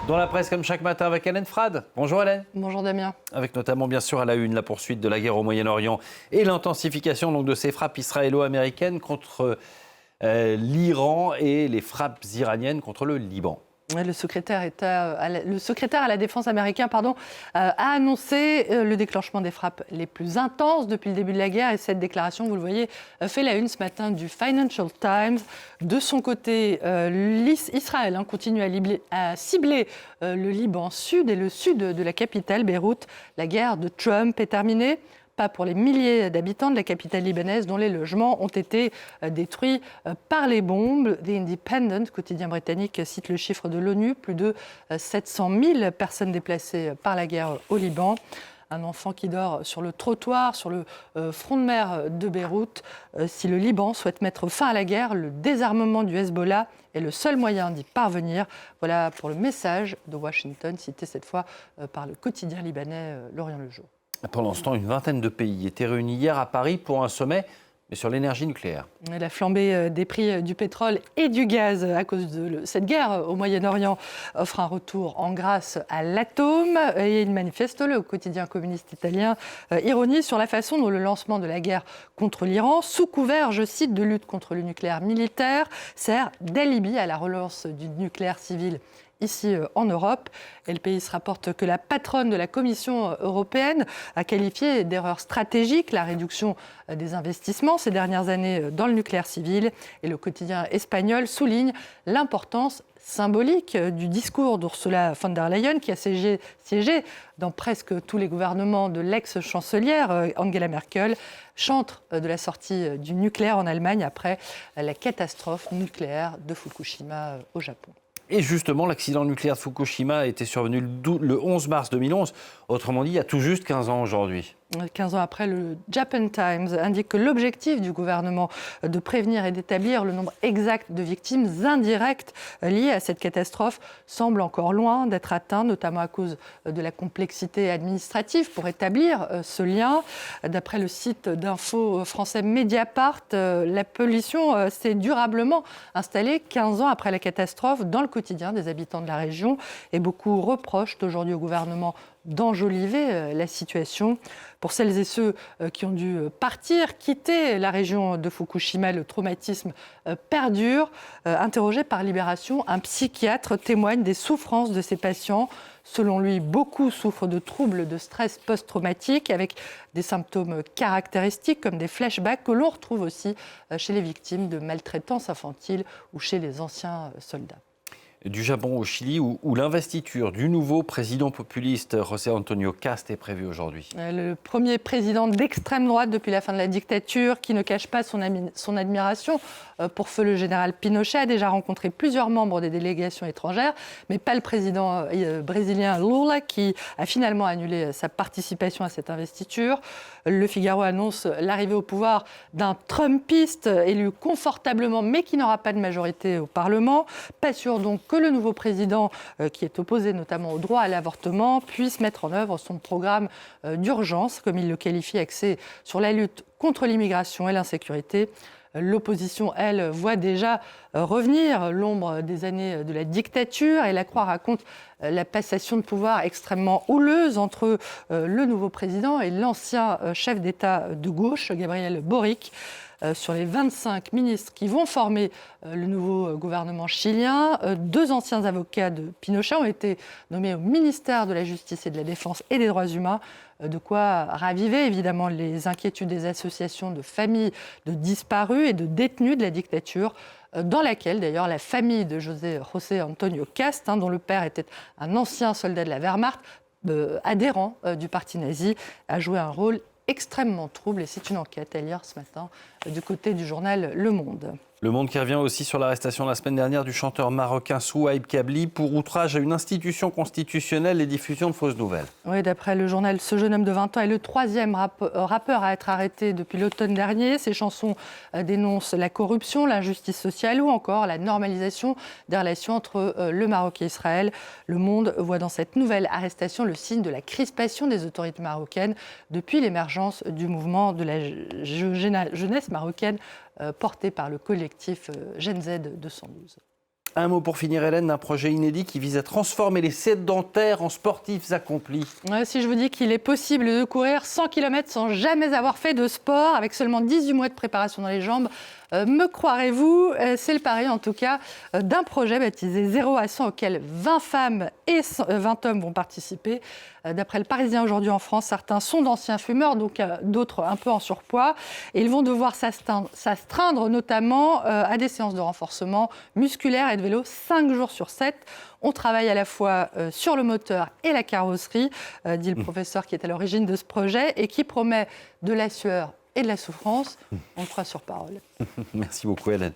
Dans la presse, comme chaque matin, avec Hélène Frade. Bonjour Hélène. Bonjour Damien. Avec notamment, bien sûr, à la une, la poursuite de la guerre au Moyen-Orient et l'intensification donc, de ces frappes israélo-américaines contre l'Iran et les frappes iraniennes contre le Liban. Le secrétaire à la défense américain a annoncé le déclenchement des frappes les plus intenses depuis le début de la guerre. Et cette déclaration, vous le voyez, fait la une ce matin du Financial Times. De son côté, Israël continue à cibler le Liban sud et le sud de la capitale, Beyrouth. La guerre de Trump est terminée. Pas pour les milliers d'habitants de la capitale libanaise dont les logements ont été détruits par les bombes. The Independent, quotidien britannique, cite le chiffre de l'ONU, plus de 700 000 personnes déplacées par la guerre au Liban. Un enfant qui dort sur le trottoir, sur le front de mer de Beyrouth. Si le Liban souhaite mettre fin à la guerre, le désarmement du Hezbollah est le seul moyen d'y parvenir. Voilà pour le message de Washington, cité cette fois par le quotidien libanais L'Orient le Jour. Pendant ce temps, une vingtaine de pays étaient réunis hier à Paris pour un sommet mais sur l'énergie nucléaire. La flambée des prix du pétrole et du gaz à cause de cette guerre au Moyen-Orient offre un retour en grâce à l'atome. Et il manifeste, le quotidien communiste italien, ironie sur la façon dont le lancement de la guerre contre l'Iran, sous couvert, je cite, de lutte contre le nucléaire militaire, sert d'alibi à la relance du nucléaire civil ici en Europe. Et le pays se rapporte que la patronne de la Commission européenne a qualifié d'erreur stratégique la réduction des investissements ces dernières années dans le nucléaire civil. Et le quotidien espagnol souligne l'importance symbolique du discours d'Ursula von der Leyen, qui a siégé dans presque tous les gouvernements de l'ex-chancelière Angela Merkel, chantre de la sortie du nucléaire en Allemagne après la catastrophe nucléaire de Fukushima au Japon. Et justement, l'accident nucléaire de Fukushima était survenu le 11 mars 2011. Autrement dit, il y a tout juste 15 ans aujourd'hui. 15 ans après, le Japan Times indique que l'objectif du gouvernement de prévenir et d'établir le nombre exact de victimes indirectes liées à cette catastrophe semble encore loin d'être atteint, notamment à cause de la complexité administrative pour établir ce lien. D'après le site d'info français Mediapart, la pollution s'est durablement installée 15 ans après la catastrophe dans le quotidien des habitants de la région. Et beaucoup reprochent aujourd'hui au gouvernement d'enjoliver la situation. Pour celles et ceux qui ont dû partir, quitter la région de Fukushima, le traumatisme perdure. Interrogé par Libération, un psychiatre témoigne des souffrances de ces patients. Selon lui, beaucoup souffrent de troubles de stress post-traumatique avec des symptômes caractéristiques comme des flashbacks que l'on retrouve aussi chez les victimes de maltraitance infantile ou chez les anciens soldats. Du Japon au Chili, où l'investiture du nouveau président populiste José Antonio Cast est prévue aujourd'hui. Le premier président d'extrême droite depuis la fin de la dictature, qui ne cache pas son admiration pour feu le général Pinochet, a déjà rencontré plusieurs membres des délégations étrangères, mais pas le président brésilien Lula, qui a finalement annulé sa participation à cette investiture. Le Figaro annonce l'arrivée au pouvoir d'un Trumpiste élu confortablement, mais qui n'aura pas de majorité au Parlement. Pas sûr donc que le nouveau président, qui est opposé notamment au droit à l'avortement, puisse mettre en œuvre son programme d'urgence, comme il le qualifie, axé sur la lutte contre l'immigration et l'insécurité. L'opposition, elle, voit déjà revenir l'ombre des années de la dictature. Et la Croix raconte la passation de pouvoir extrêmement houleuse entre le nouveau président et l'ancien chef d'État de gauche, Gabriel Boric. Sur les 25 ministres qui vont former le nouveau gouvernement chilien, 2 anciens avocats de Pinochet ont été nommés au ministère de la Justice et de la Défense et des Droits humains. De quoi raviver évidemment les inquiétudes des associations de familles de disparus et de détenus de la dictature, dans laquelle d'ailleurs la famille de José Antonio Cast, dont le père était un ancien soldat de la Wehrmacht, adhérent du parti nazi, a joué un rôle extrêmement trouble. Et c'est une enquête à lire ce matin du côté du journal Le Monde. Le Monde qui revient aussi sur l'arrestation la semaine dernière du chanteur marocain Souhaib Kabli pour outrage à une institution constitutionnelle et diffusion de fausses nouvelles. Oui, d'après le journal, ce jeune homme de 20 ans est le 3e rappeur à être arrêté depuis l'automne dernier. Ses chansons dénoncent la corruption, l'injustice sociale ou encore la normalisation des relations entre le Maroc et Israël. Le Monde voit dans cette nouvelle arrestation le signe de la crispation des autorités marocaines depuis l'émergence du mouvement de la jeunesse marocaine porté par le collectif Gen Z 212. Un mot pour finir, Hélène, d'un projet inédit qui vise à transformer les sédentaires en sportifs accomplis. Ouais, si je vous dis qu'il est possible de courir 100 km sans jamais avoir fait de sport, avec seulement 18 mois de préparation dans les jambes, me croirez-vous, c'est le pari en tout cas d'un projet baptisé 0 à 100 auquel 20 femmes et 20 hommes vont participer. D'après le Parisien aujourd'hui en France, certains sont d'anciens fumeurs, donc d'autres un peu en surpoids. Et ils vont devoir s'astreindre notamment à des séances de renforcement musculaire et de vélo 5 jours sur 7. On travaille à la fois sur le moteur et la carrosserie, dit le professeur qui est à l'origine de ce projet et qui promet de la sueur et de la souffrance. On le croit sur parole. Merci beaucoup, Hélène.